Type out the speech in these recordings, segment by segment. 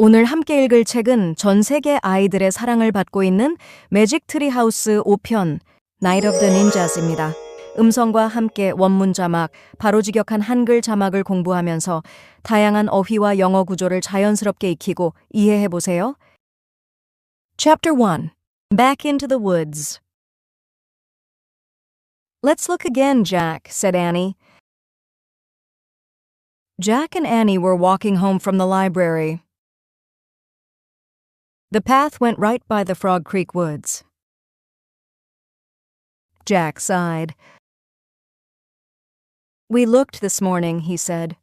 오늘 함께 읽을 책은 전 세계 아이들의 사랑을 받고 있는 매직트리하우스 5편 Night of the Ninjas입니다. 음성과 함께 원문 자막, 바로 직역한 한글 자막을 공부하면서 다양한 어휘와 영어 구조를 자연스럽게 익히고 이해해보세요. Chapter 1. Back into the woods. Let's look again, Jack, said Annie. Jack and Annie were walking home from the library. The path went right by the Frog Creek woods. Jack sighed. We looked this morning, he said.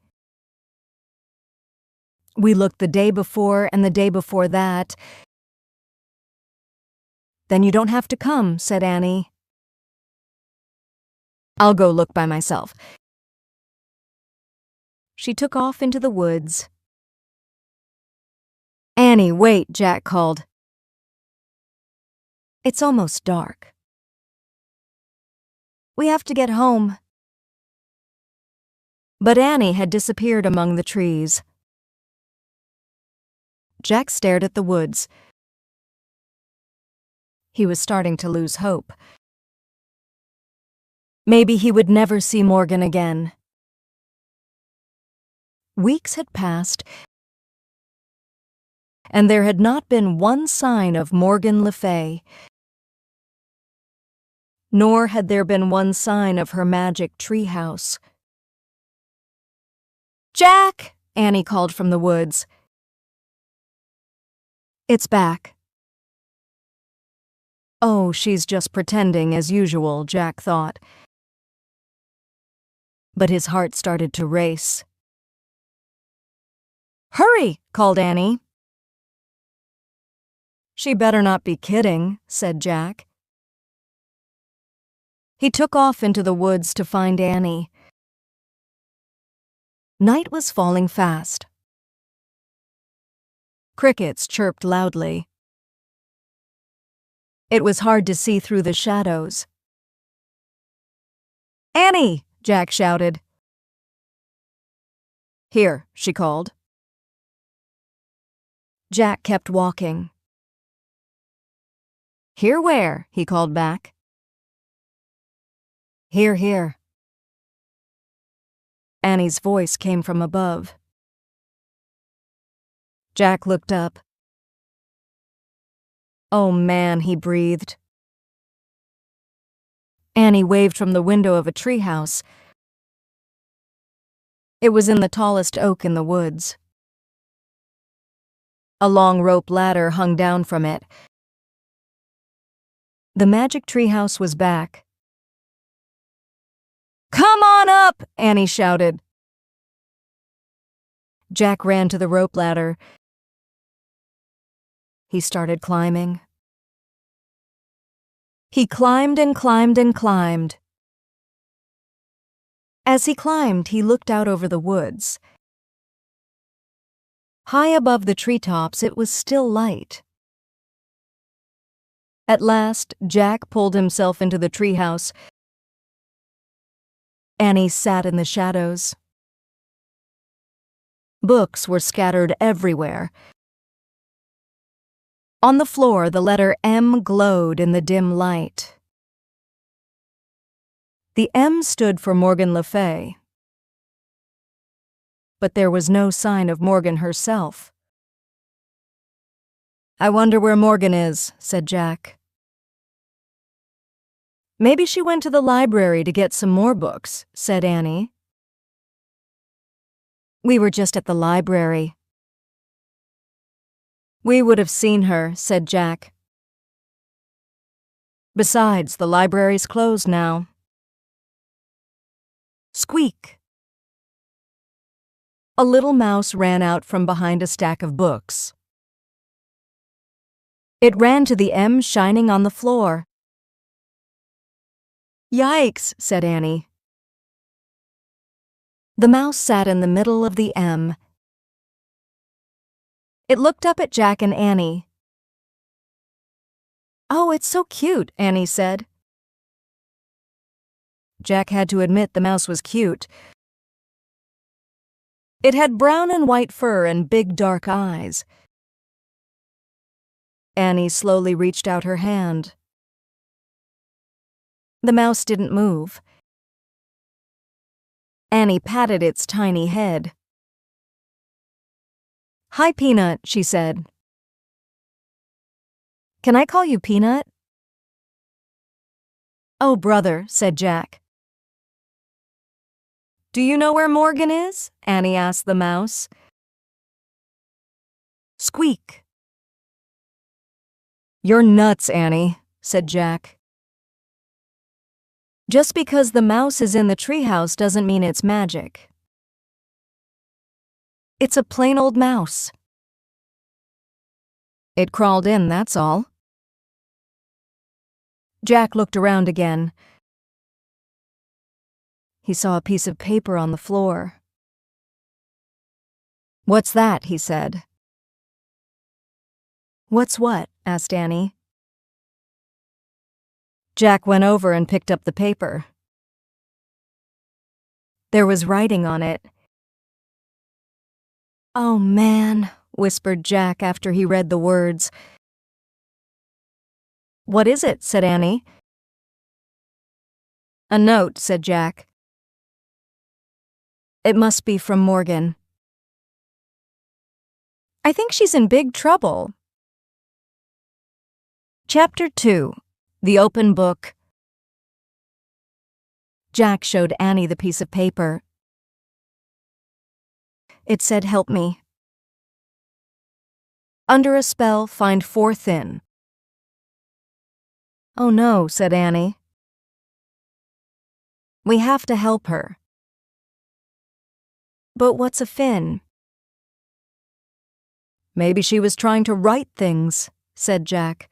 We looked the day before and the day before that. Then you don't have to come, said Annie. I'll go look by myself. She took off into the woods. Annie, wait, Jack called. It's almost dark. We have to get home. But Annie had disappeared among the trees. Jack stared at the woods. He was starting to lose hope. Maybe he would never see Morgan again. Weeks had passed, and there had not been one sign of Morgan Le Fay. Nor had there been one sign of her magic treehouse. Jack! Annie called from the woods. It's back. Oh, she's just pretending as usual, Jack thought. But his heart started to race. Hurry, called Annie. She better not be kidding, said Jack. He took off into the woods to find Annie. Night was falling fast. Crickets chirped loudly. It was hard to see through the shadows. Annie! Jack shouted. Here, she called. Jack kept walking. Here where? He called back. Here, here. Annie's voice came from above. Jack looked up. Oh man, he breathed. Annie waved from the window of a treehouse. It was in the tallest oak in the woods. A long rope ladder hung down from it. The magic treehouse was back. Come on up, Annie shouted. Jack ran to the rope ladder. He started climbing. He climbed and climbed and climbed. As he climbed, he looked out over the woods. High above the treetops, it was still light. At last, Jack pulled himself into the treehouse. Annie sat in the shadows. Books were scattered everywhere. On the floor, the letter M glowed in the dim light. The M stood for Morgan Le Fay. But there was no sign of Morgan herself. I wonder where Morgan is, said Jack. Maybe she went to the library to get some more books, said Annie. We were just at the library. We would have seen her, said Jack. Besides, the library's closed now. Squeak! A little mouse ran out from behind a stack of books. It ran to the M shining on the floor. Yikes, said Annie. The mouse sat in the middle of the M. It looked up at Jack and Annie. Oh, it's so cute, Annie said. Jack had to admit the mouse was cute. It had brown and white fur and big dark eyes. Annie slowly reached out her hand. The mouse didn't move. Annie patted its tiny head. "Hi, Peanut," she said. "Can I call you Peanut?" "Oh, brother," said Jack. "Do you know where Morgan is?" Annie asked the mouse. Squeak. "You're nuts, Annie," said Jack. "Just because the mouse is in the treehouse doesn't mean it's magic. It's a plain old mouse. It crawled in, that's all." Jack looked around again. He saw a piece of paper on the floor. "What's that?" he said. "What's what?" asked Annie. Jack went over and picked up the paper. There was writing on it. "Oh, man," whispered Jack after he read the words. "What is it?" said Annie. "A note," said Jack. "It must be from Morgan. I think she's in big trouble." Chapter 2. The Open Book. Jack showed Annie the piece of paper. It said, "Help me. Under a spell, find 4 thin." "Oh no," said Annie. "We have to help her." "But what's a fin?" "Maybe she was trying to write things," said Jack.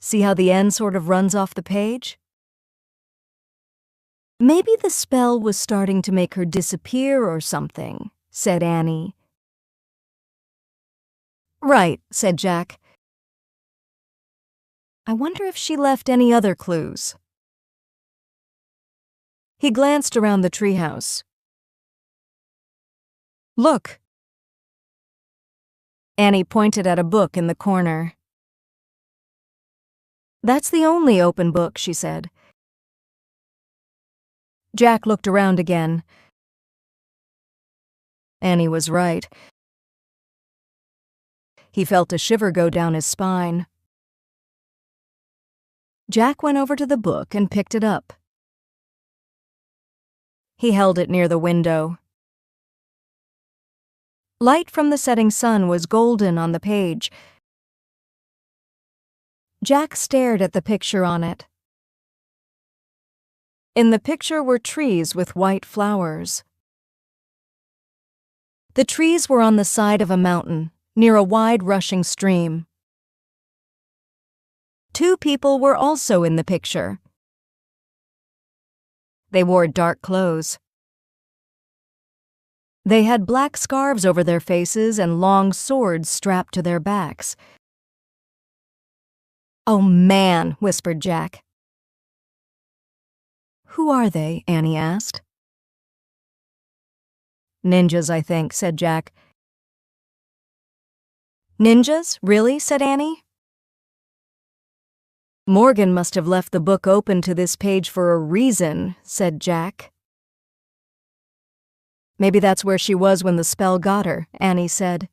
"See how the end sort of runs off the page?" "Maybe the spell was starting to make her disappear or something," said Annie. "Right," said Jack. "I wonder if she left any other clues." He glanced around the treehouse. "Look." Annie pointed at a book in the corner. "That's the only open book," she said. Jack looked around again. Annie was right. He felt a shiver go down his spine. Jack went over to the book and picked it up. He held it near the window. Light from the setting sun was golden on the page. Jack stared at the picture on it. In the picture were trees with white flowers. The trees were on the side of a mountain, near a wide rushing stream. 2 people were also in the picture. They wore dark clothes. They had black scarves over their faces and long swords strapped to their backs. "Oh, man," whispered Jack. "Who are they?" Annie asked. "Ninjas, I think," said Jack. "Ninjas? Really?" said Annie. "Morgan must have left the book open to this page for a reason," said Jack. "Maybe that's where she was when the spell got her," Annie said.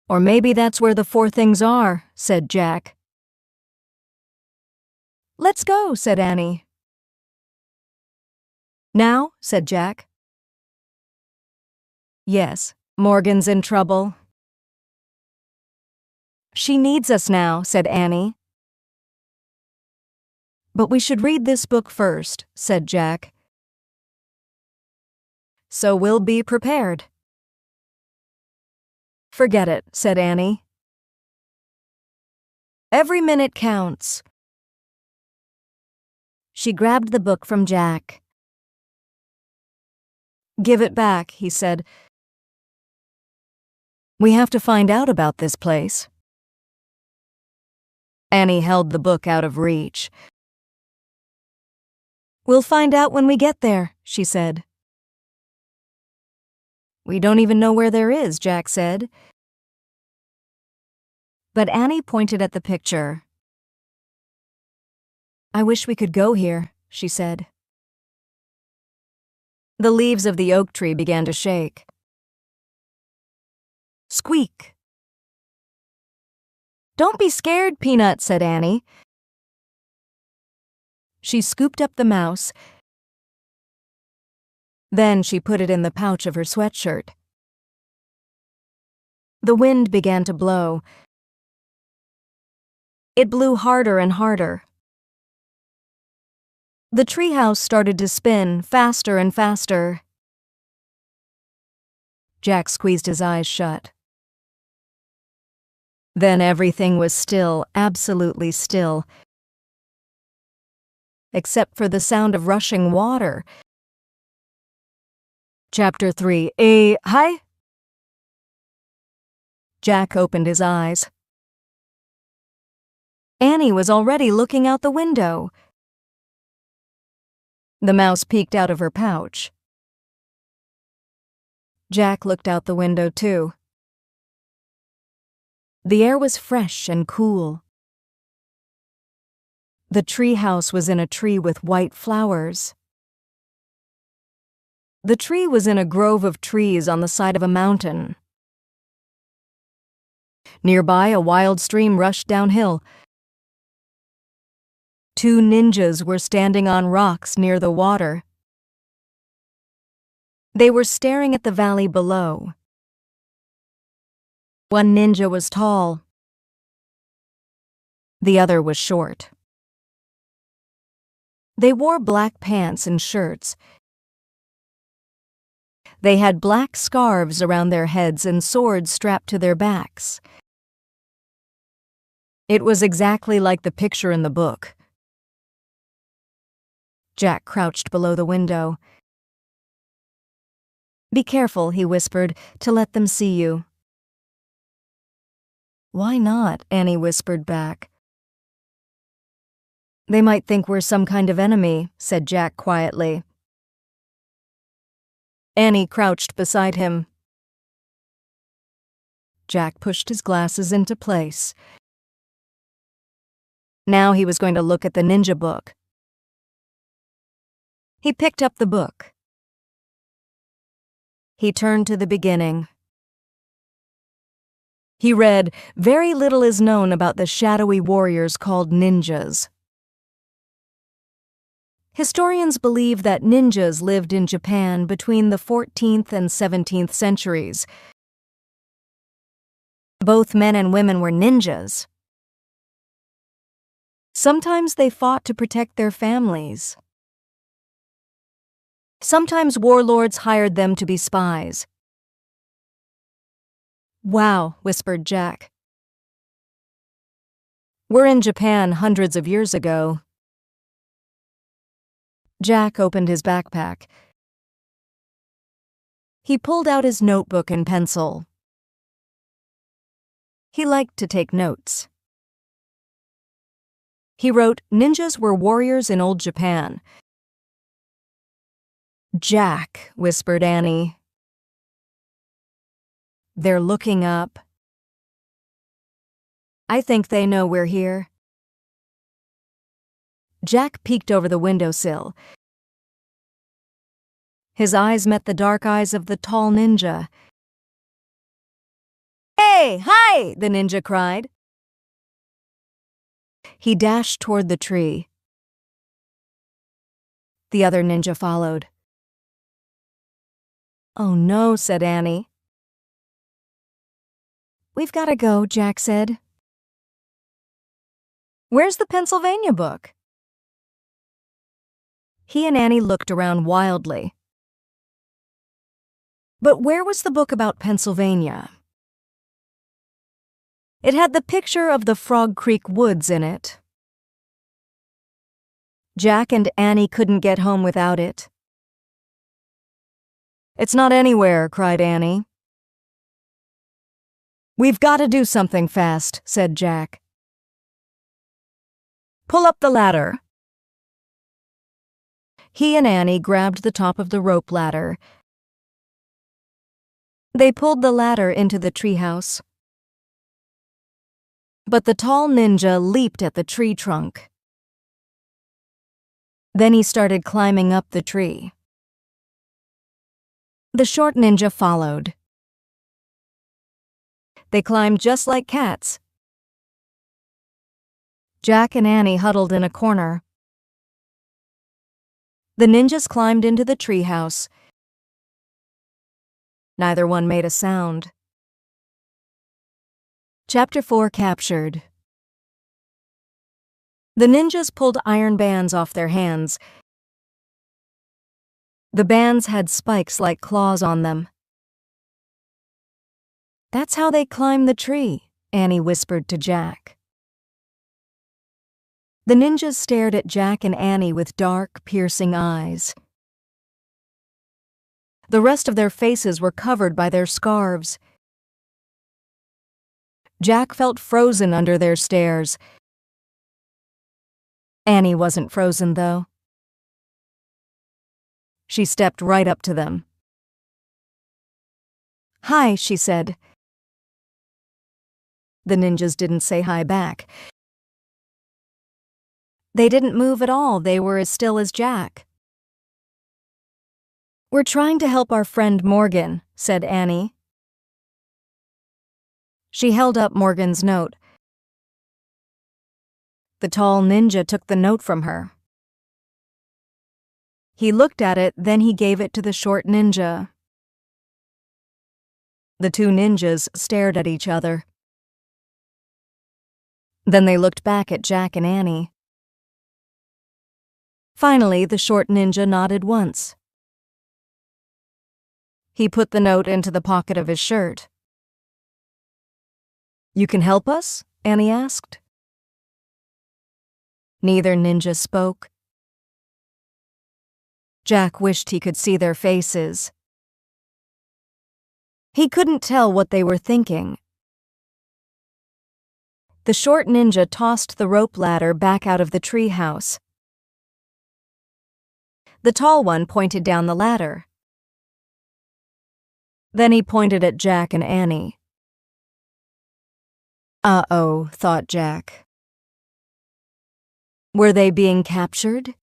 "Or maybe that's where the 4 things are," said Jack. "Let's go," said Annie. "Now?" said Jack. "Yes, Morgan's in trouble." "She needs us now," said Annie. "But we should read this book first," said Jack. "So we'll be prepared." "Forget it," said Annie. "Every minute counts." She grabbed the book from Jack. "Give it back," he said. "We have to find out about this place." Annie held the book out of reach. "We'll find out when we get there," she said. "We don't even know where there is," Jack said. But Annie pointed at the picture. "I wish we could go here," she said. The leaves of the oak tree began to shake. Squeak. "Don't be scared, Peanut," said Annie. She scooped up the mouse. Then she put it in the pouch of her sweatshirt. The wind began to blow. It blew harder and harder. The treehouse started to spin faster and faster. Jack squeezed his eyes shut. Then everything was still, absolutely still, except for the sound of rushing water. Chapter 3. Hi? Jack opened his eyes. Annie was already looking out the window. The mouse peeked out of her pouch. Jack looked out the window too. The air was fresh and cool. The tree house was in a tree with white flowers. The tree was in a grove of trees on the side of a mountain. Nearby, a wild stream rushed downhill. 2 ninjas were standing on rocks near the water. They were staring at the valley below. One ninja was tall. The other was short. They wore black pants and shirts. They had black scarves around their heads and swords strapped to their backs. It was exactly like the picture in the book. Jack crouched below the window. "Be careful," he whispered, "to let them see you." "Why not?" Annie whispered back. "They might think we're some kind of enemy," said Jack quietly. Annie crouched beside him. Jack pushed his glasses into place. Now he was going to look at the ninja book. He picked up the book. He turned to the beginning. He read, "Very little is known about the shadowy warriors called ninjas." Historians believe that ninjas lived in Japan between the 14th and 17th centuries. Both men and women were ninjas. Sometimes they fought to protect their families. Sometimes warlords hired them to be spies. "Wow," whispered Jack. "We're in Japan hundreds of years ago." Jack opened his backpack. He pulled out his notebook and pencil. He liked to take notes. He wrote, "Ninjas were warriors in old Japan." "Jack," whispered Annie. "They're looking up. I think they know we're here." Jack peeked over the windowsill. His eyes met the dark eyes of the tall ninja. "Hey, hi!" the ninja cried. He dashed toward the tree. The other ninja followed. "Oh no," said Annie. "We've got to go," Jack said. "Where's the Pennsylvania book?" He and Annie looked around wildly. But where was the book about Pennsylvania? It had the picture of the Frog Creek woods in it. Jack and Annie couldn't get home without it. "It's not anywhere," cried Annie. "We've got to do something fast," said Jack. "Pull up the ladder." He and Annie grabbed the top of the rope ladder. They pulled the ladder into the treehouse. But the tall ninja leaped at the tree trunk. Then he started climbing up the tree. The short ninja followed. They climbed just like cats. Jack and Annie huddled in a corner. The ninjas climbed into the treehouse. Neither one made a sound. Chapter 4 captured. The ninjas pulled iron bands off their hands. The bands had spikes like claws on them. "That's how they climb the tree," Annie whispered to Jack. The ninjas stared at Jack and Annie with dark, piercing eyes. The rest of their faces were covered by their scarves. Jack felt frozen under their stares. Annie wasn't frozen, though. She stepped right up to them. "Hi," she said. The ninjas didn't say hi back. They didn't move at all. They were as still as Jack. "We're trying to help our friend Morgan," said Annie. She held up Morgan's note. The tall ninja took the note from her. He looked at it, then he gave it to the short ninja. The two ninjas stared at each other. Then they looked back at Jack and Annie. Finally, the short ninja nodded once. He put the note into the pocket of his shirt. "You can help us?" Annie asked. Neither ninja spoke. Jack wished he could see their faces. He couldn't tell what they were thinking. The short ninja tossed the rope ladder back out of the treehouse. The tall one pointed down the ladder. Then he pointed at Jack and Annie. Uh-oh, thought Jack. Were they being captured?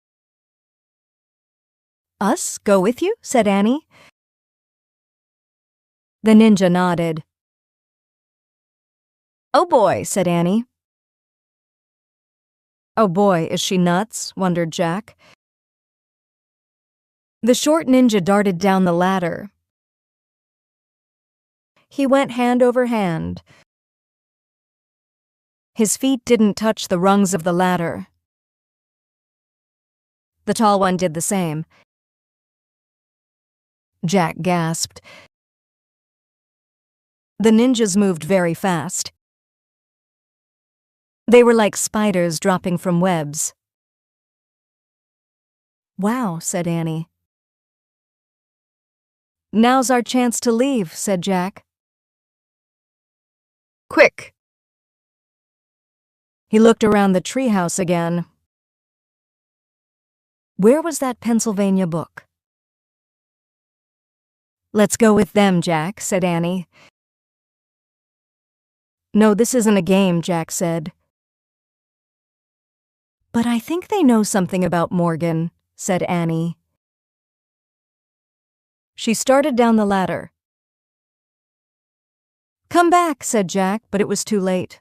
"Us? Go with you?" said Annie. The ninja nodded. "Oh boy," said Annie. "Oh boy, is she nuts?" wondered Jack. The short ninja darted down the ladder. He went hand over hand. His feet didn't touch the rungs of the ladder. The tall one did the same. Jack gasped. The ninjas moved very fast. They were like spiders dropping from webs. "Wow," said Annie. "Now's our chance to leave," said Jack. "Quick!" He looked around the treehouse again. Where was that Pennsylvania book? "Let's go with them, Jack," said Annie. "No, this isn't a game," Jack said. "But I think they know something about Morgan," said Annie. She started down the ladder. "Come back," said Jack, but it was too late.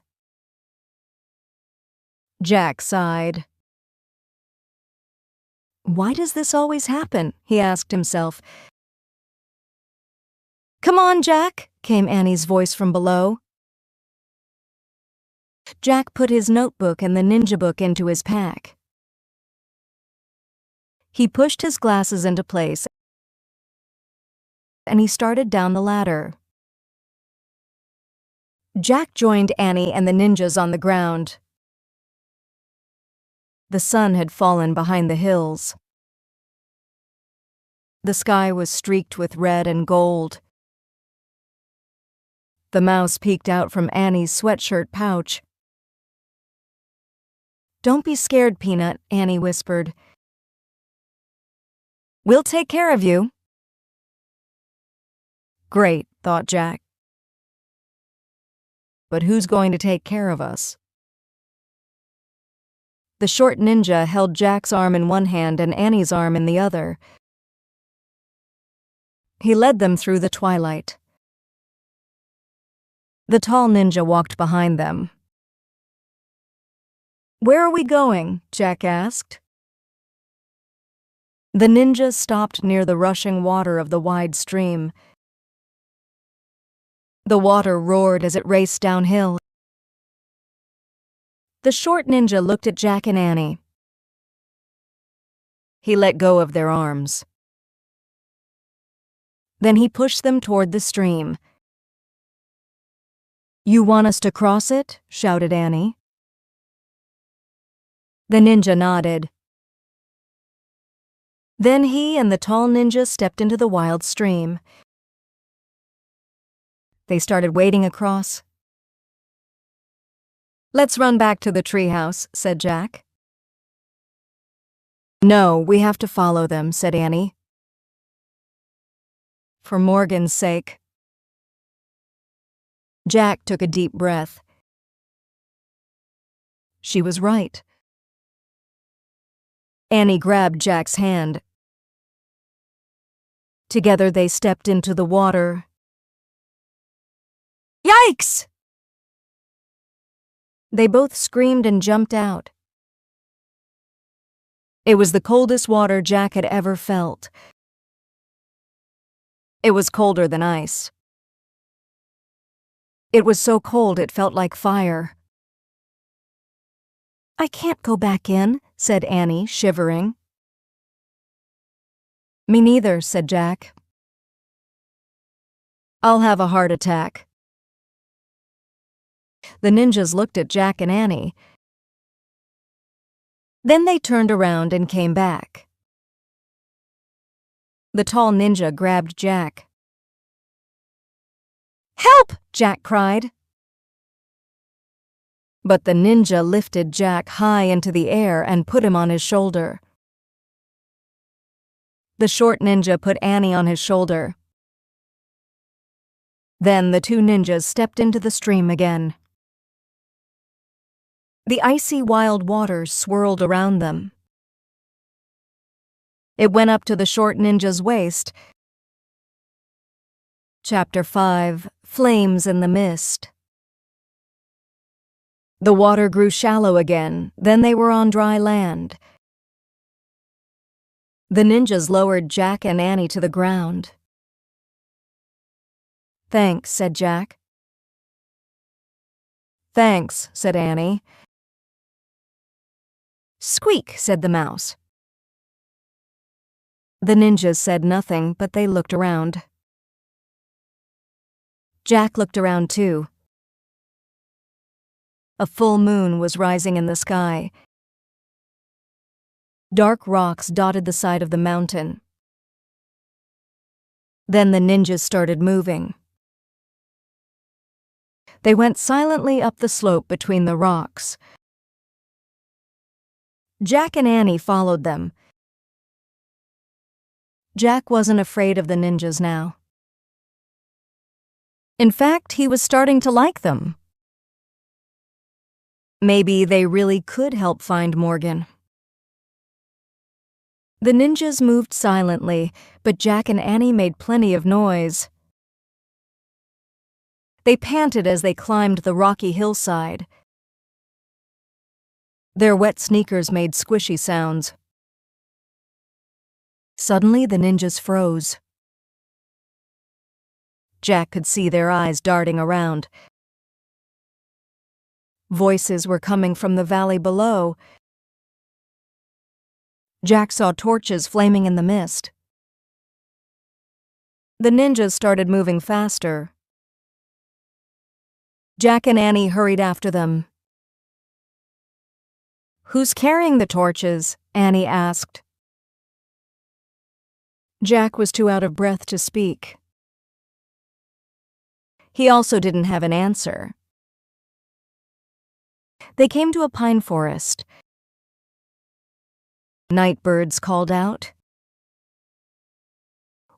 Jack sighed. Why does this always happen? He asked himself. "Come on, Jack," came Annie's voice from below. Jack put his notebook and the ninja book into his pack. He pushed his glasses into place and he started down the ladder. Jack joined Annie and the ninjas on the ground. The sun had fallen behind the hills. The sky was streaked with red and gold. The mouse peeked out from Annie's sweatshirt pouch. "Don't be scared, Peanut," Annie whispered. "We'll take care of you." Great, thought Jack. But who's going to take care of us? The short ninja held Jack's arm in one hand and Annie's arm in the other. He led them through the twilight. The tall ninja walked behind them. "Where are we going?" Jack asked. The ninja stopped near the rushing water of the wide stream. The water roared as it raced downhill. The short ninja looked at Jack and Annie. He let go of their arms. Then he pushed them toward the stream. "You want us to cross it?" shouted Annie. The ninja nodded. Then he and the tall ninja stepped into the wild stream. They started wading across. "Let's run back to the treehouse," said Jack. "No, we have to follow them," said Annie. "For Morgan's sake." Jack took a deep breath. She was right. Annie grabbed Jack's hand. Together they stepped into the water. "Yikes!" They both screamed and jumped out. It was the coldest water Jack had ever felt. It was colder than ice. It was so cold it felt like fire. "I can't go back in," said Annie, shivering. "Me neither," said Jack. "I'll have a heart attack." The ninjas looked at Jack and Annie. Then they turned around and came back. The tall ninja grabbed Jack. "Help!" Jack cried. But the ninja lifted Jack high into the air and put him on his shoulder. The short ninja put Annie on his shoulder. Then the two ninjas stepped into the stream again. The icy wild waters swirled around them. It went up to the short ninja's waist. Chapter 5: Flames in the Mist. The water grew shallow again, then they were on dry land. The ninjas lowered Jack and Annie to the ground. "Thanks," said Jack. "Thanks," said Annie. "Squeak," said the mouse. The ninjas said nothing, but they looked around. Jack looked around too. A full moon was rising in the sky. Dark rocks dotted the side of the mountain. Then the ninjas started moving. They went silently up the slope between the rocks. Jack and Annie followed them. Jack wasn't afraid of the ninjas now. In fact, he was starting to like them. Maybe they really could help find Morgan. The ninjas moved silently, but Jack and Annie made plenty of noise. They panted as they climbed the rocky hillside. Their wet sneakers made squishy sounds. Suddenly, the ninjas froze. Jack could see their eyes darting around. Voices were coming from the valley below. Jack saw torches flaming in the mist. The ninjas started moving faster. Jack and Annie hurried after them. "Who's carrying the torches?" Annie asked. Jack was too out of breath to speak. He also didn't have an answer. They came to a pine forest. Night birds called out.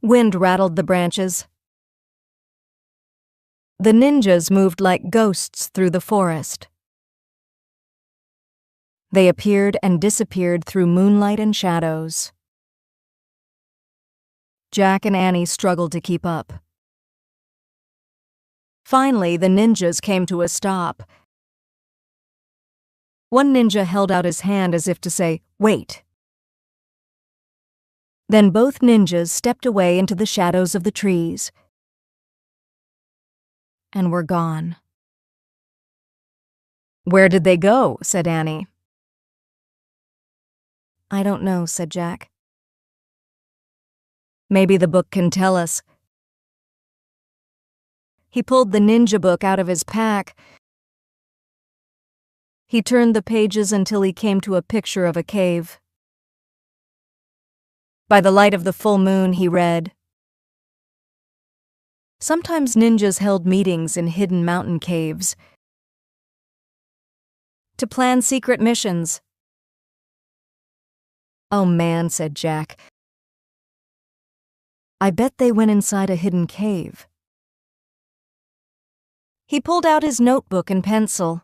Wind rattled the branches. The ninjas moved like ghosts through the forest. They appeared and disappeared through moonlight and shadows. Jack and Annie struggled to keep up. Finally, the ninjas came to a stop. One ninja held out his hand as if to say, "Wait." Then both ninjas stepped away into the shadows of the trees and were gone. "Where did they go?" said Annie. "I don't know," said Jack. "Maybe the book can tell us." He pulled the ninja book out of his pack. He turned the pages until he came to a picture of a cave. By the light of the full moon, he read, "Sometimes ninjas held meetings in hidden mountain caves to plan secret missions." "Oh man," said Jack. "I bet they went inside a hidden cave." He pulled out his notebook and pencil.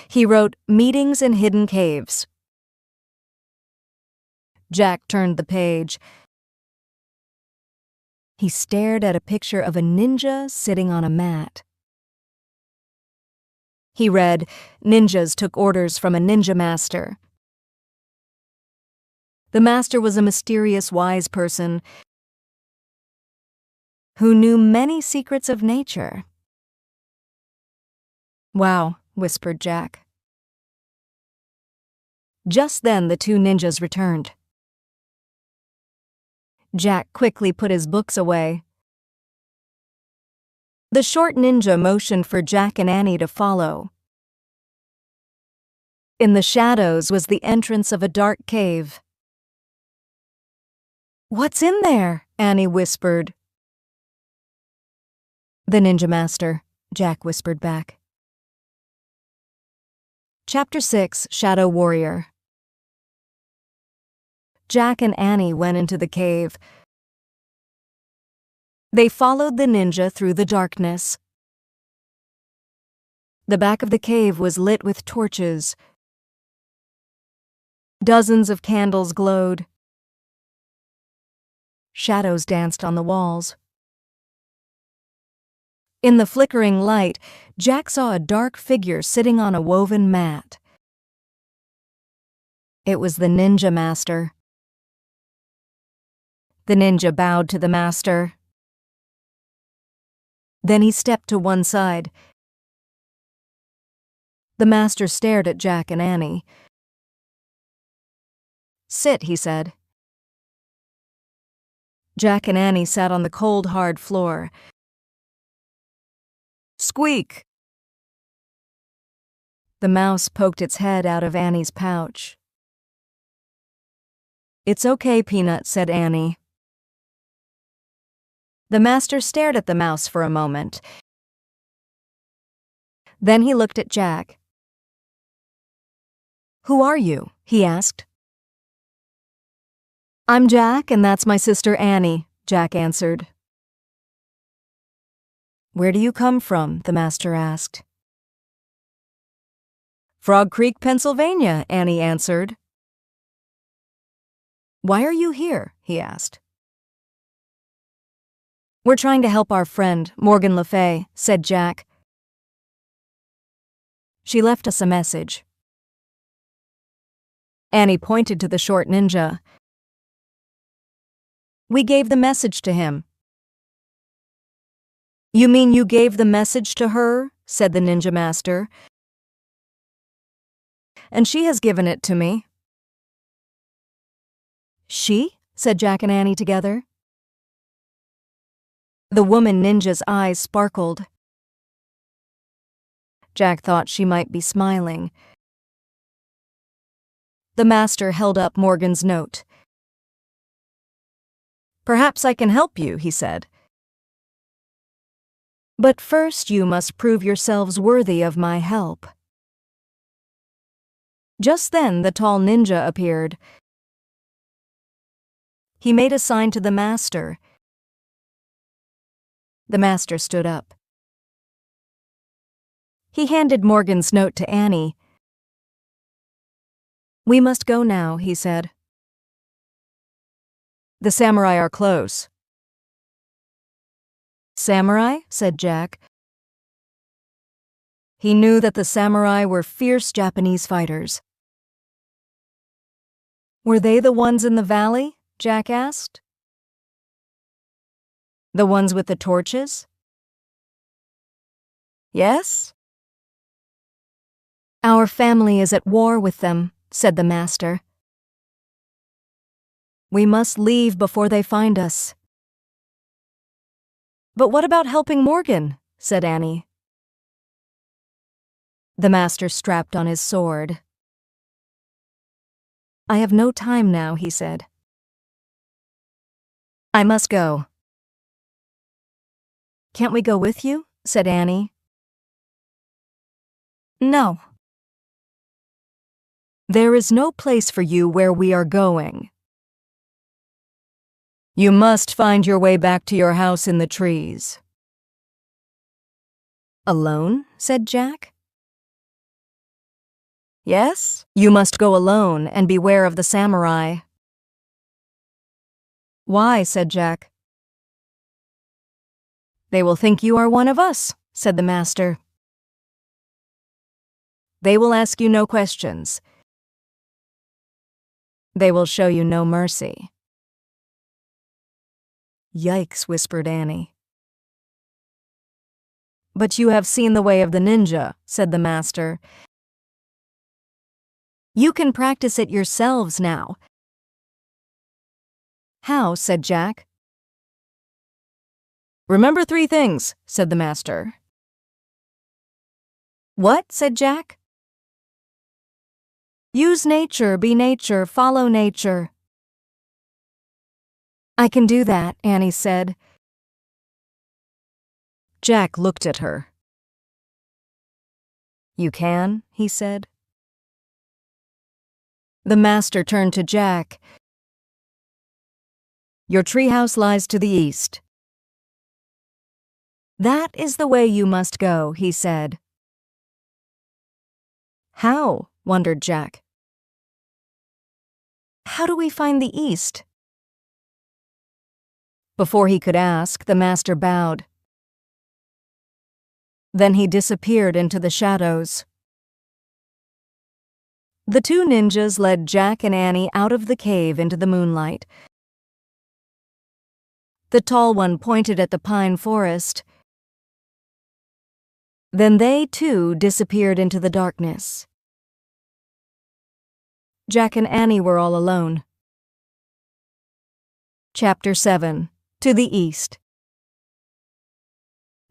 He wrote, "Meetings in hidden caves." Jack turned the page. He stared at a picture of a ninja sitting on a mat. He read, "Ninjas took orders from a ninja master." The master was a mysterious wise person who knew many secrets of nature. "Wow," whispered Jack. Just then the two ninjas returned. Jack quickly put his books away. The short ninja motioned for Jack and Annie to follow. In the shadows was the entrance of a dark cave. "What's in there?" Annie whispered. "The ninja master," Jack whispered back. Chapter 6, Shadow Warrior. Jack and Annie went into the cave. They followed the ninja through the darkness. The back of the cave was lit with torches. Dozens of candles glowed. Shadows danced on the walls. In the flickering light, Jack saw a dark figure sitting on a woven mat. It was the ninja master. The ninja bowed to the master. Then he stepped to one side. The master stared at Jack and Annie. "Sit," he said. Jack and Annie sat on the cold, hard floor. "Squeak!" The mouse poked its head out of Annie's pouch. "It's okay, Peanut," said Annie. The master stared at the mouse for a moment. Then he looked at Jack. "Who are you?" he asked. "I'm Jack, and that's my sister Annie," Jack answered. "Where do you come from?" the master asked. "Frog Creek, Pennsylvania," Annie answered. "Why are you here?" he asked. "We're trying to help our friend, Morgan Le Fay," said Jack. "She left us a message." Annie pointed to the short ninja. "We gave the message to him." "You mean you gave the message to her?" said the ninja master. "And she has given it to me." "She?" said Jack and Annie together. The woman ninja's eyes sparkled. Jack thought she might be smiling. The master held up Morgan's note. "Perhaps I can help you," he said. "But first you must prove yourselves worthy of my help." Just then the tall ninja appeared. He made a sign to the master. The master stood up. He handed Morgan's note to Annie. We must go now, he said. The samurai are close. Samurai? Said Jack. He knew that the samurai were fierce Japanese fighters. Were they the ones in the valley? Jack asked. The ones with the torches? Yes. Our family is at war with them, said the master. We must leave before they find us. But what about helping Morgan? Said Annie. The master strapped on his sword. I have no time now, he said. I must go. Can't we go with you? Said Annie. No. There is no place for you where we are going. You must find your way back to your house in the trees. Alone? Said Jack. Yes, you must go alone and beware of the samurai. Why? Said Jack. They will think you are one of us, said the master. They will ask you no questions. They will show you no mercy. Yikes, whispered Annie. But you have seen the way of the ninja, said the master. You can practice it yourselves now. How? Said Jack. Remember 3 things, said the master. What? Said Jack. Use nature, be nature, follow nature. I can do that, Annie said. Jack looked at her. You can, he said. The master turned to Jack. Your treehouse lies to the east. That is the way you must go, he said. How? Wondered Jack. How do we find the east? Before he could ask, the master bowed. Then he disappeared into the shadows. The 2 ninjas led Jack and Annie out of the cave into the moonlight. The tall one pointed at the pine forest. Then they, too, disappeared into the darkness. Jack and Annie were all alone. Chapter 7. To the East.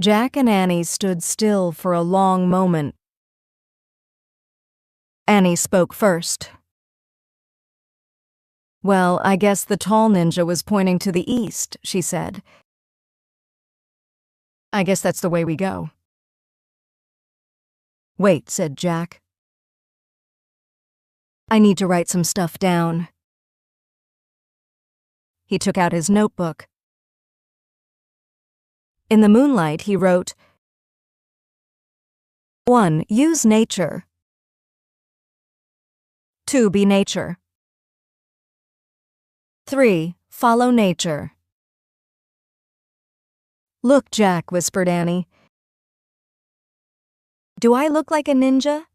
Jack and Annie stood still for a long moment. Annie spoke first. Well, I guess the tall ninja was pointing to the east, she said. I guess that's the way we go. Wait, said Jack. I need to write some stuff down. He took out his notebook. In the moonlight, he wrote, 1. Use nature. 2. Be nature. 3. Follow nature. Look, Jack, whispered Annie. Do I look like a ninja?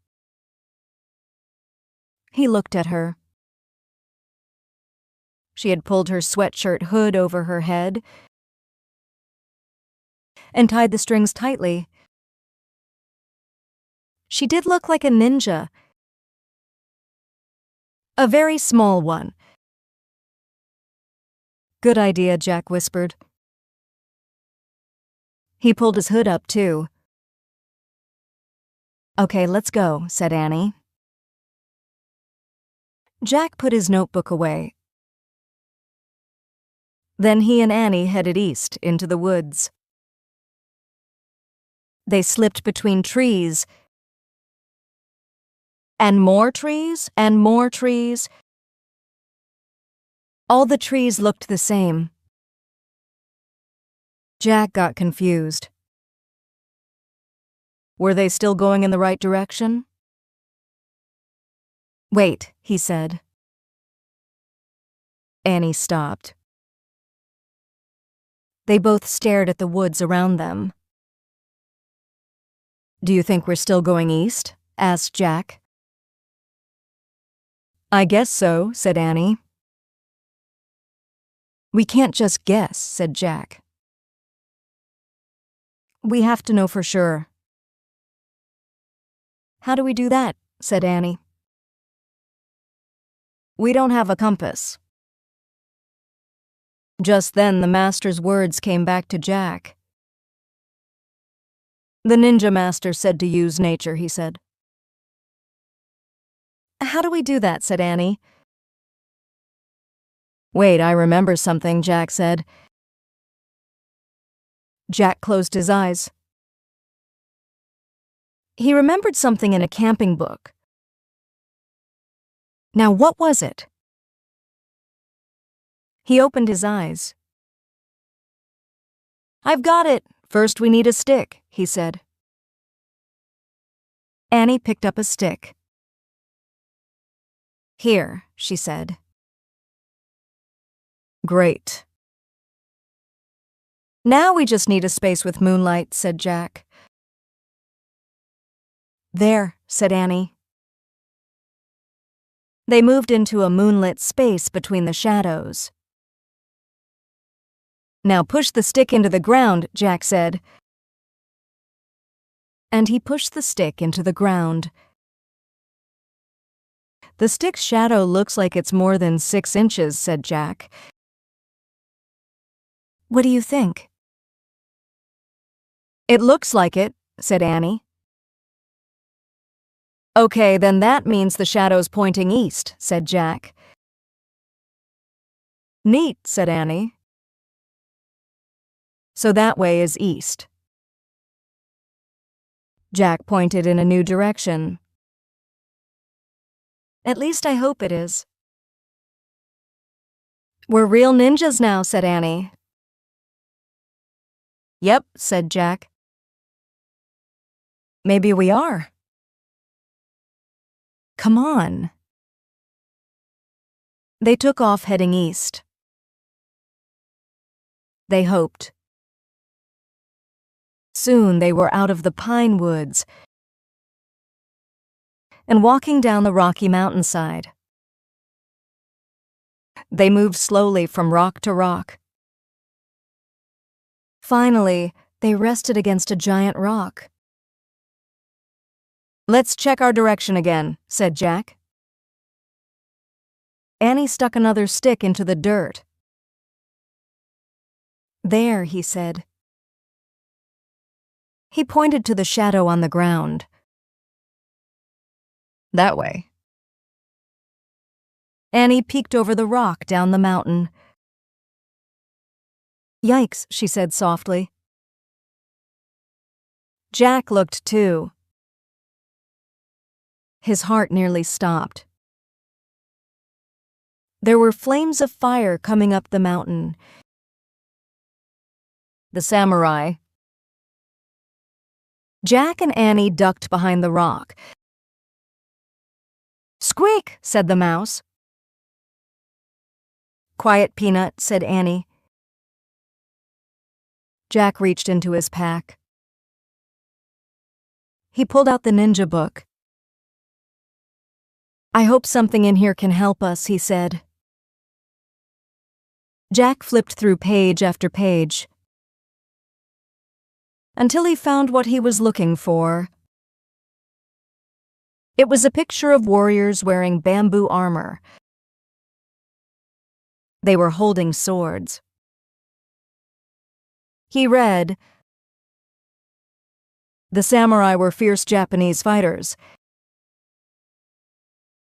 He looked at her. She had pulled her sweatshirt hood over her head and tied the strings tightly. She did look like a ninja. A very small one. Good idea, Jack whispered. He pulled his hood up, too. Okay, let's go, said Annie. Jack put his notebook away. Then he and Annie headed east into the woods. They slipped between trees, and more trees, and more trees. All the trees looked the same. Jack got confused. Were they still going in the right direction? Wait, he said. Annie stopped. They both stared at the woods around them. Do you think we're still going east? Asked Jack. I guess so, said Annie. We can't just guess, said Jack. We have to know for sure. How do we do that? Said Annie. We don't have a compass. Just then the master's words came back to Jack. The ninja master said to use nature, he said. How do we do that? Said Annie. Wait, I remember something, Jack said. Jack closed his eyes. He remembered something in a camping book. Now, what was it? He opened his eyes. I've got it. First we need a stick, he said. Annie picked up a stick. Here, she said. Great. Now we just need a space with moonlight, said Jack. There, said Annie. They moved into a moonlit space between the shadows. Now push the stick into the ground, Jack said. And he pushed the stick into the ground. The stick's shadow looks like it's more than 6 inches, said Jack. What do you think? It looks like it, said Annie. Okay, then that means the shadow's pointing east, said Jack. Neat, said Annie. So that way is east. Jack pointed in a new direction. At least I hope it is. We're real ninjas now, said Annie. Yep, said Jack. Maybe we are. Come on. They took off heading east. They hoped. Soon they were out of the pine woods and walking down the rocky mountainside. They moved slowly from rock to rock. Finally, they rested against a giant rock. Let's check our direction again, said Jack. Annie stuck another stick into the dirt. There, he said. He pointed to the shadow on the ground. That way. Annie peeked over the rock down the mountain. Yikes, she said softly. Jack looked too. His heart nearly stopped. There were flames of fire coming up the mountain. The samurai. Jack and Annie ducked behind the rock. Squeak, said the mouse. Quiet, Peanut, said Annie. Jack reached into his pack. He pulled out the ninja book. I hope something in here can help us, he said. Jack flipped through page after page until he found what he was looking for. It was a picture of warriors wearing bamboo armor. They were holding swords. He read, The samurai were fierce Japanese fighters.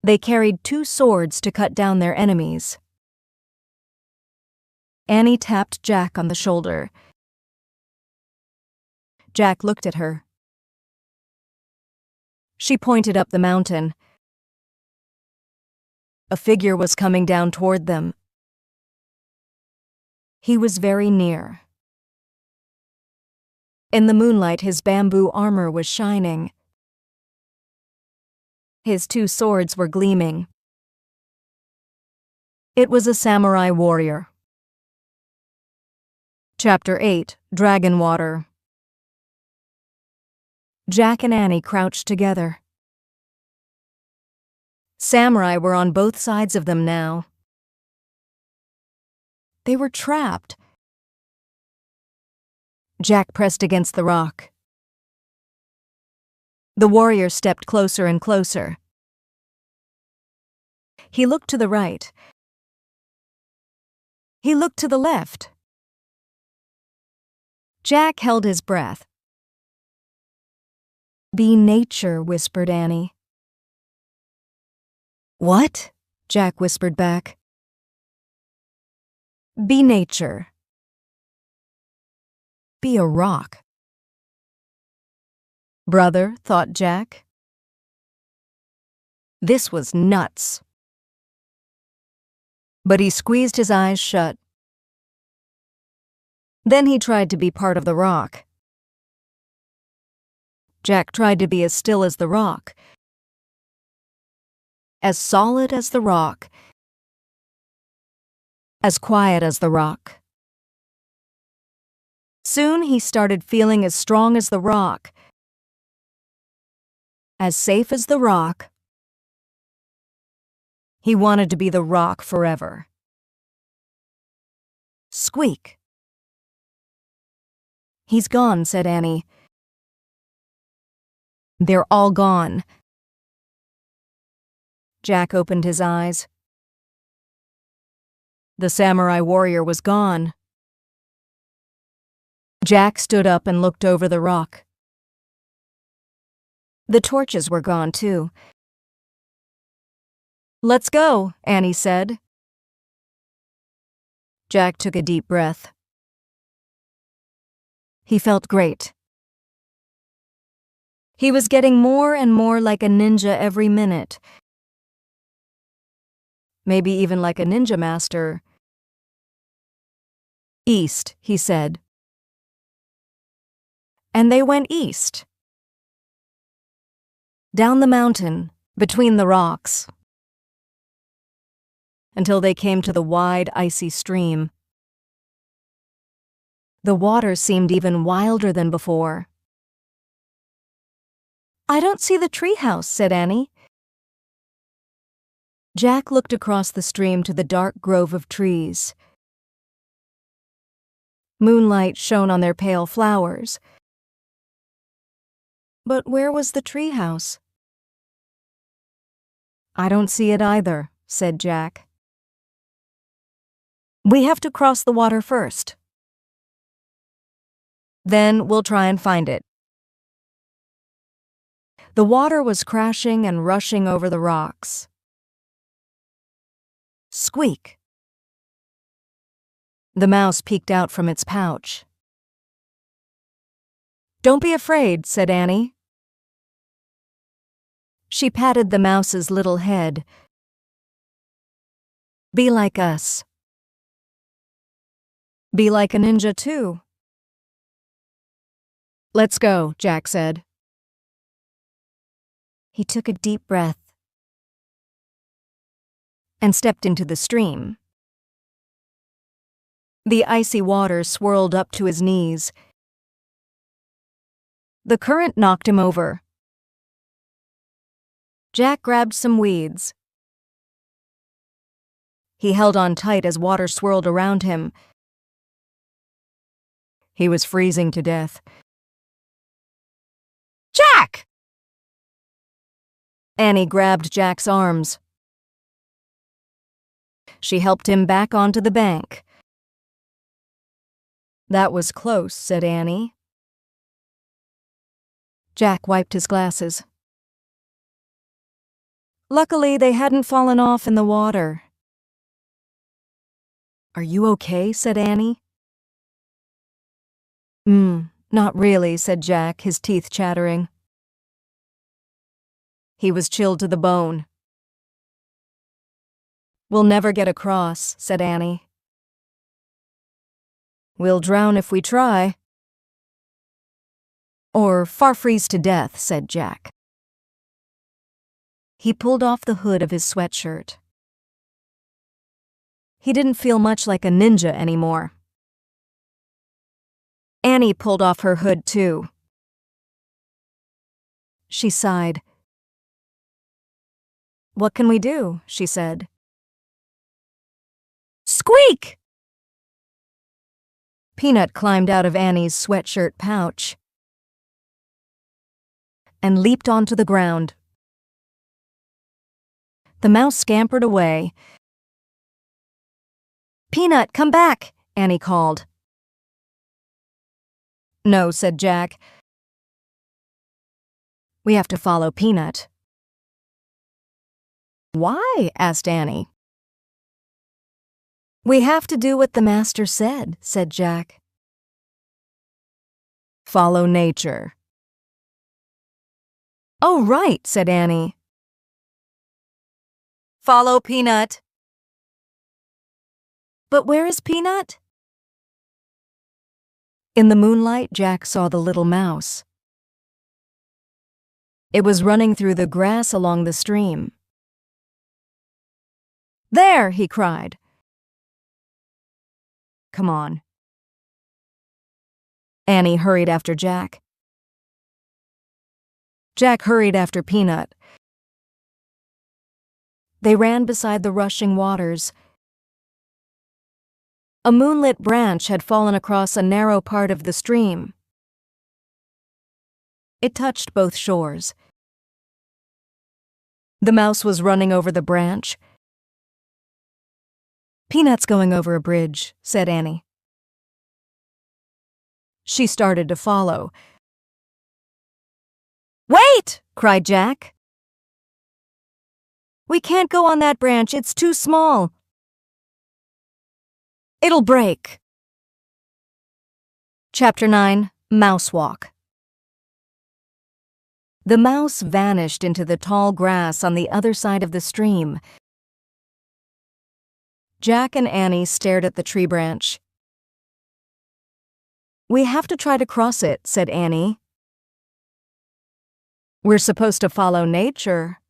They carried 2 swords to cut down their enemies. Annie tapped Jack on the shoulder. Jack looked at her. She pointed up the mountain. A figure was coming down toward them. He was very near. In the moonlight, his bamboo armor was shining. His two swords were gleaming. It was a samurai warrior. Chapter 8, Dragon Water. Jack and Annie crouched together. Samurai were on both sides of them now. They were trapped. Jack pressed against the rock. The warrior stepped closer and closer. He looked to the right. He looked to the left. Jack held his breath. "Be nature," whispered Annie. "What?" Jack whispered back. "Be nature. Be a rock." "Brother," thought Jack. This was nuts. But he squeezed his eyes shut. Then he tried to be part of the rock. Jack tried to be as still as the rock, as solid as the rock, as quiet as the rock. Soon he started feeling as strong as the rock, as safe as the rock. He wanted to be the rock forever. Squeak. "He's gone," said Annie. "They're all gone." Jack opened his eyes. The samurai warrior was gone. Jack stood up and looked over the rock. The torches were gone, too. "Let's go," Annie said. Jack took a deep breath. He felt great. He was getting more and more like a ninja every minute. Maybe even like a ninja master. "East," he said. And they went east. Down the mountain, between the rocks, until they came to the wide, icy stream. The water seemed even wilder than before. "I don't see the treehouse," said Annie. Jack looked across the stream to the dark grove of trees. Moonlight shone on their pale flowers. But where was the treehouse? "I don't see it either," said Jack. "We have to cross the water first. Then we'll try and find it." The water was crashing and rushing over the rocks. Squeak. The mouse peeked out from its pouch. "Don't be afraid," said Annie. She patted the mouse's little head. "Be like us. Be like a ninja, too." "Let's go," Jack said. He took a deep breath and stepped into the stream. The icy water swirled up to his knees. The current knocked him over. Jack grabbed some weeds. He held on tight as water swirled around him. He was freezing to death. "Jack!" Annie grabbed Jack's arms. She helped him back onto the bank. "That was close," said Annie. Jack wiped his glasses. Luckily, they hadn't fallen off in the water. "Are you okay?" said Annie. Not really," said Jack, his teeth chattering. He was chilled to the bone. "We'll never get across," said Annie. "We'll drown if we try." "Or far freeze to death," said Jack. He pulled off the hood of his sweatshirt. He didn't feel much like a ninja anymore. Annie pulled off her hood too. She sighed. "What can we do?" she said. "Squeak!" Peanut climbed out of Annie's sweatshirt pouch and leaped onto the ground. The mouse scampered away. "Peanut, come back!" Annie called. "No," said Jack. "We have to follow Peanut." "Why?" asked Annie. "We have to do what the master said," said Jack. "Follow nature." "Oh, right," said Annie. "Follow Peanut." "But where is Peanut?" In the moonlight, Jack saw the little mouse. It was running through the grass along the stream. "There!" he cried. "Come on." Annie hurried after Jack. Jack hurried after Peanut. They ran beside the rushing waters. A moonlit branch had fallen across a narrow part of the stream. It touched both shores. The mouse was running over the branch. "Peanut's going over a bridge," said Annie. She started to follow. "Wait!" cried Jack. "We can't go on that branch, it's too small. It'll break." Chapter 9, Mouse Walk. The mouse vanished into the tall grass on the other side of the stream. Jack and Annie stared at the tree branch. "We have to try to cross it," said Annie. "We're supposed to follow nature."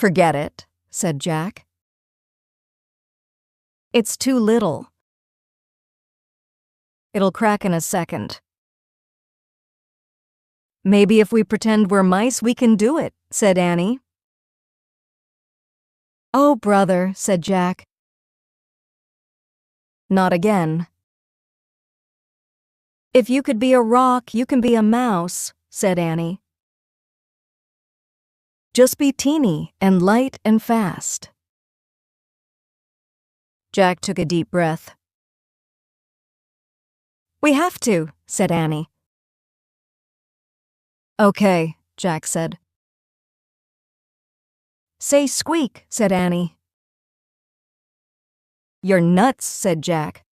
"Forget it," said Jack. "It's too little. It'll crack in a second." "Maybe if we pretend we're mice, we can do it," said Annie. "Oh, brother," said Jack. "Not again." "If you could be a rock, you can be a mouse," said Annie. "Just be teeny and light and fast." Jack took a deep breath. "We have to," said Annie. "Okay," Jack said. "Say squeak," said Annie. "You're nuts," said Jack.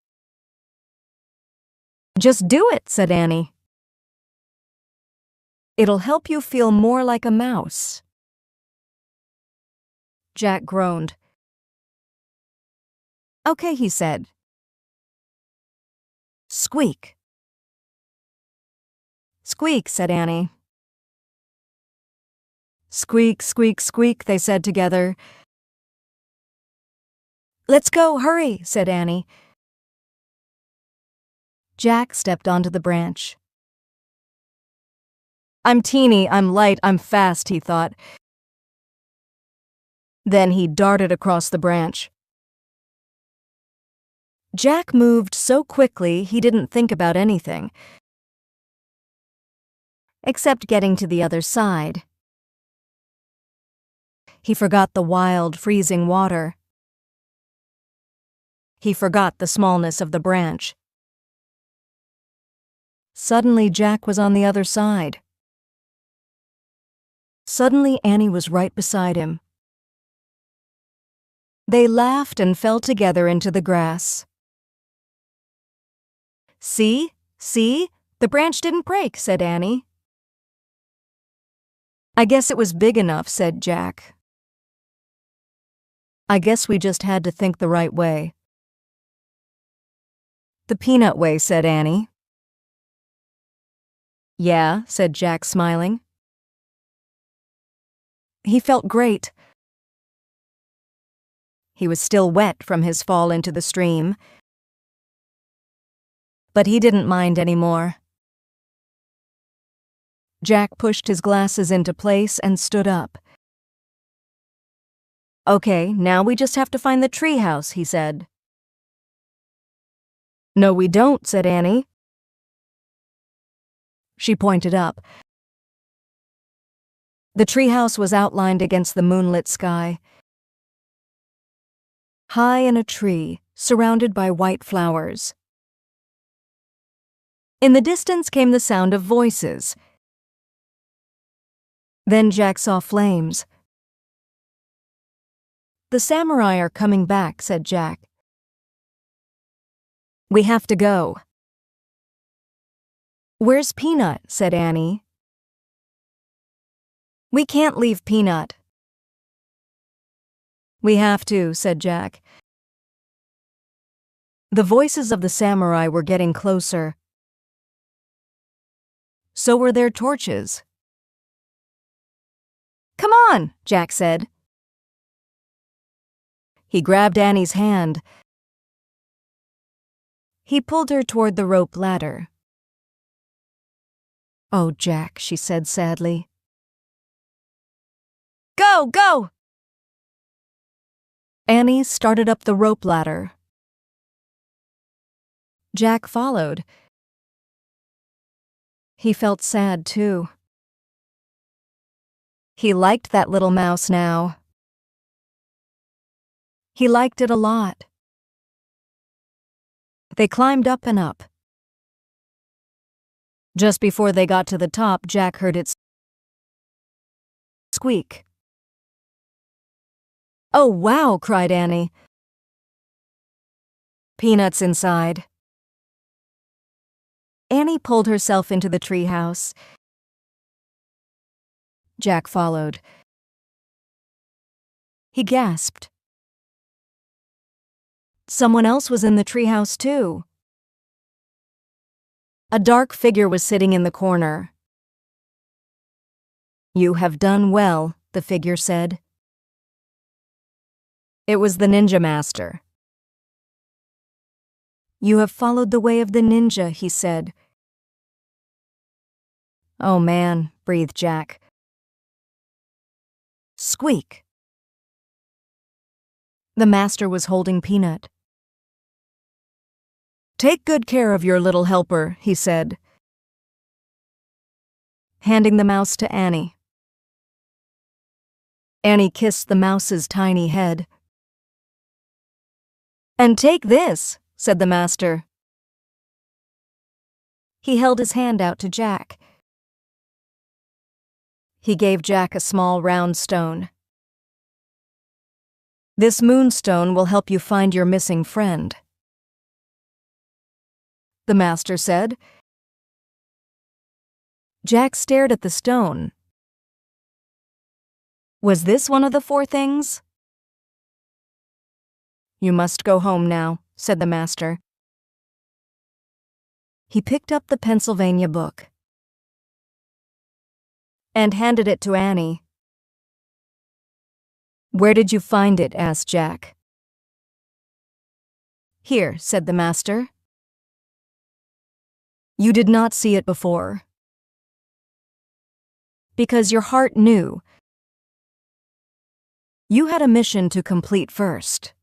"Just do it," said Annie. "It'll help you feel more like a mouse." Jack groaned. "Okay," he said. "Squeak." "Squeak," said Annie. "Squeak, squeak, squeak," they said together. "Let's go, hurry," said Annie. Jack stepped onto the branch. "I'm teeny, I'm light, I'm fast," he thought. Then he darted across the branch. Jack moved so quickly he didn't think about anything, except getting to the other side. He forgot the wild, freezing water. He forgot the smallness of the branch. Suddenly, Jack was on the other side. Suddenly, Annie was right beside him. They laughed and fell together into the grass. "See? See? The branch didn't break," said Annie. "I guess it was big enough," said Jack. "I guess we just had to think the right way." "The peanut way," said Annie. "Yeah," said Jack, smiling. He felt great. He was still wet from his fall into the stream, but he didn't mind anymore. Jack pushed his glasses into place and stood up. "Okay, now we just have to find the treehouse," he said. "No, we don't," said Annie. She pointed up. The treehouse was outlined against the moonlit sky. High in a tree, surrounded by white flowers. In the distance came the sound of voices. Then Jack saw flames. "The samurai are coming back," said Jack. "We have to go." "Where's Peanut?" said Annie. "We can't leave Peanut." "We have to," said Jack. The voices of the samurai were getting closer. So were their torches. "Come on," Jack said. He grabbed Annie's hand. He pulled her toward the rope ladder. "Oh, Jack," she said sadly. "Go, go!" Annie started up the rope ladder. Jack followed. He felt sad, too. He liked that little mouse now. He liked it a lot. They climbed up and up. Just before they got to the top, Jack heard it squeak. "Oh, wow!" cried Annie. "Peanut's inside." Annie pulled herself into the treehouse. Jack followed. He gasped. Someone else was in the treehouse, too. A dark figure was sitting in the corner. "You have done well," the figure said. It was the ninja master. "You have followed the way of the ninja," he said. "Oh, man," breathed Jack. Squeak. The master was holding Peanut. "Take good care of your little helper," he said, handing the mouse to Annie. Annie kissed the mouse's tiny head. "And take this," said the master. He held his hand out to Jack. He gave Jack a small round stone. "This moonstone will help you find your missing friend," the master said. Jack stared at the stone. Was this one of the 4 things? "You must go home now," said the master. He picked up the Pennsylvania book and handed it to Annie. "Where did you find it?" asked Jack. "Here," said the master. "You did not see it before, because your heart knew. You had a mission to complete first."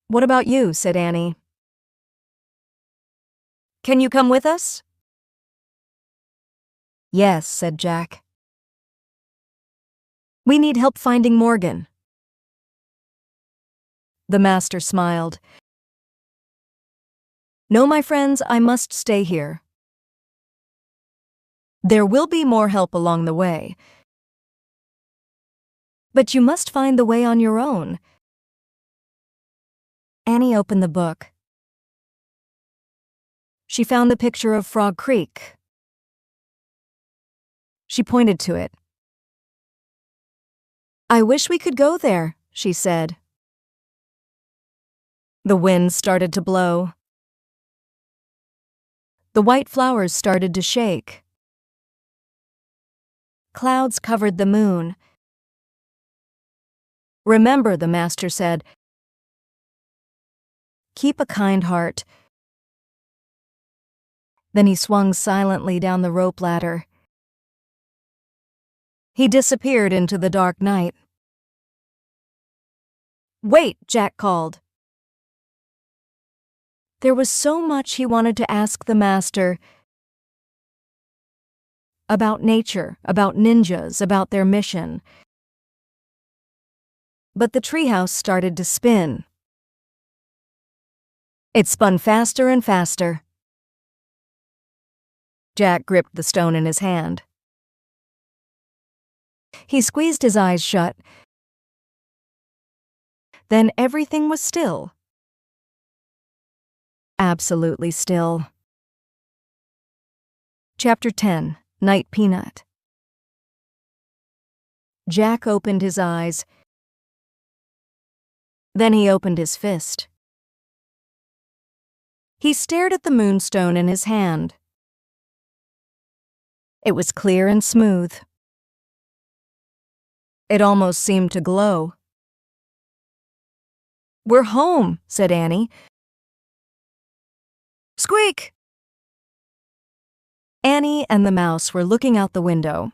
"What about you?" said Annie. "Can you come with us?" "Yes," said Jack. "We need help finding Morgan." The master smiled. "No, my friends, I must stay here. There will be more help along the way. But you must find the way on your own." Annie opened the book. She found the picture of Frog Creek. She pointed to it. "I wish we could go there," she said. The wind started to blow. The white flowers started to shake. clouds covered the moon. Remember, the master said, keep a kind heart. Then he swung silently down the rope ladder. He disappeared into the dark night. Wait, Jack called. There was so much he wanted to ask the master about nature, about ninjas, about their mission. But the treehouse started to spin. It spun faster and faster. Jack gripped the stone in his hand. He squeezed his eyes shut. Then everything was still. Absolutely still. Chapter 10. Night Peanut. Jack opened his eyes. Then he opened his fist. He stared at the moonstone in his hand. It was clear and smooth. It almost seemed to glow. "We're home," said Annie. Squeak! Annie and the mouse were looking out the window.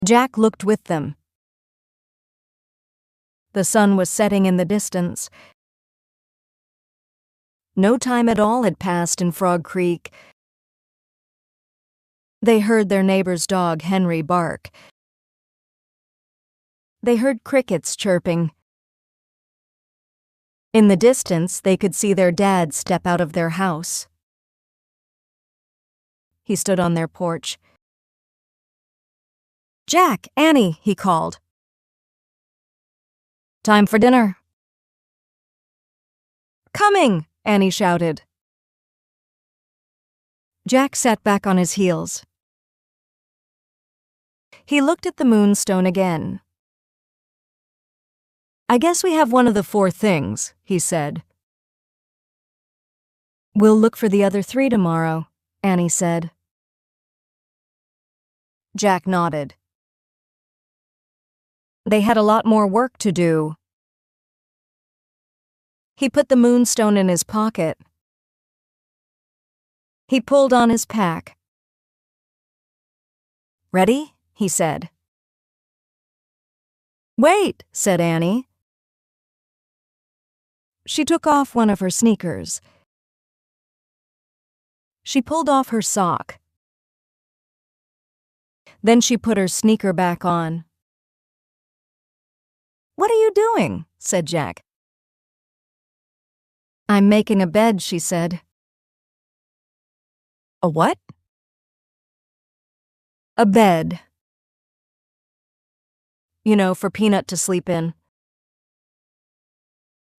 Jack looked with them. The sun was setting in the distance. No time at all had passed in Frog Creek. They heard their neighbor's dog, Henry, bark. They heard crickets chirping. In the distance, they could see their dad step out of their house. He stood on their porch. "Jack, Annie," he called. "Time for dinner." "Coming!" Annie shouted. Jack sat back on his heels. He looked at the moonstone again. "I guess we have one of the 4 things," he said. "We'll look for the other 3 tomorrow," Annie said. Jack nodded. They had a lot more work to do. He put the moonstone in his pocket. He pulled on his pack. "Ready?" he said. "Wait," said Annie. She took off one of her sneakers. She pulled off her sock. Then she put her sneaker back on. "What are you doing?" said Jack. "I'm making a bed," she said. "A what?" "A bed. You know, for Peanut to sleep in."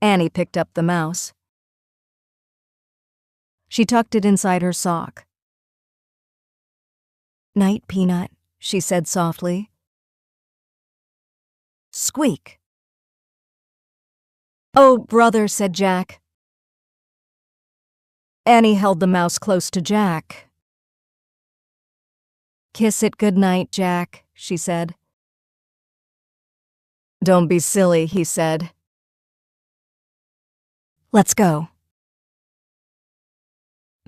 Annie picked up the mouse. She tucked it inside her sock. "Night, Peanut," she said softly. Squeak. "Oh, brother," said Jack. Annie held the mouse close to Jack. "Kiss it good night, Jack," she said. "Don't be silly," he said. "Let's go."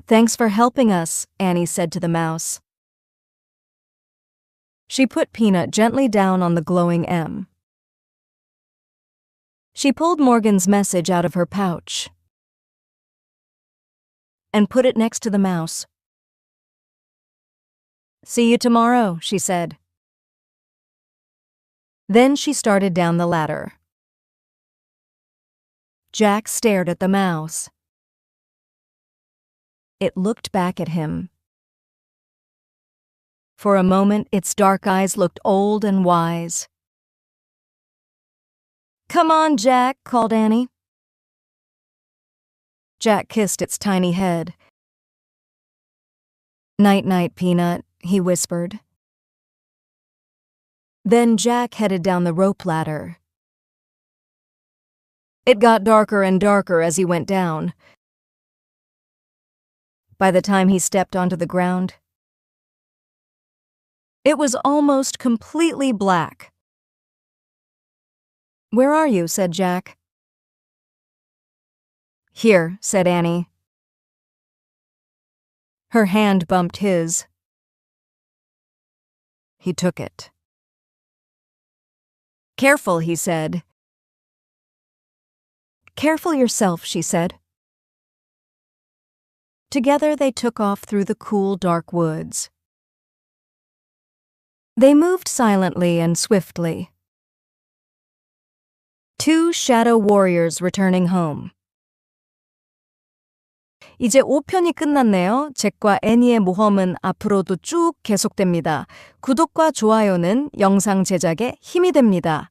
"Thanks for helping us," Annie said to the mouse. She put Peanut gently down on the glowing M. She pulled Morgan's message out of her pouch and put it next to the mouse. "See you tomorrow," she said. Then she started down the ladder. Jack stared at the mouse. It looked back at him. For a moment, its dark eyes looked old and wise. "Come on, Jack," called Annie. Jack kissed its tiny head. "Night-night, Peanut," he whispered. Then Jack headed down the rope ladder. It got darker and darker as he went down. By the time he stepped onto the ground, It was almost completely black. Where are you? Said Jack. Here, said Annie. Her hand bumped his. He took it. Careful, he said. Careful yourself, she said. Together they took off through the cool, dark woods. They moved silently and swiftly. Two shadow warriors returning home. 이제 5편이 끝났네요. 잭과 애니의 모험은 앞으로도 쭉 계속됩니다. 구독과 좋아요는 영상 제작에 힘이 됩니다.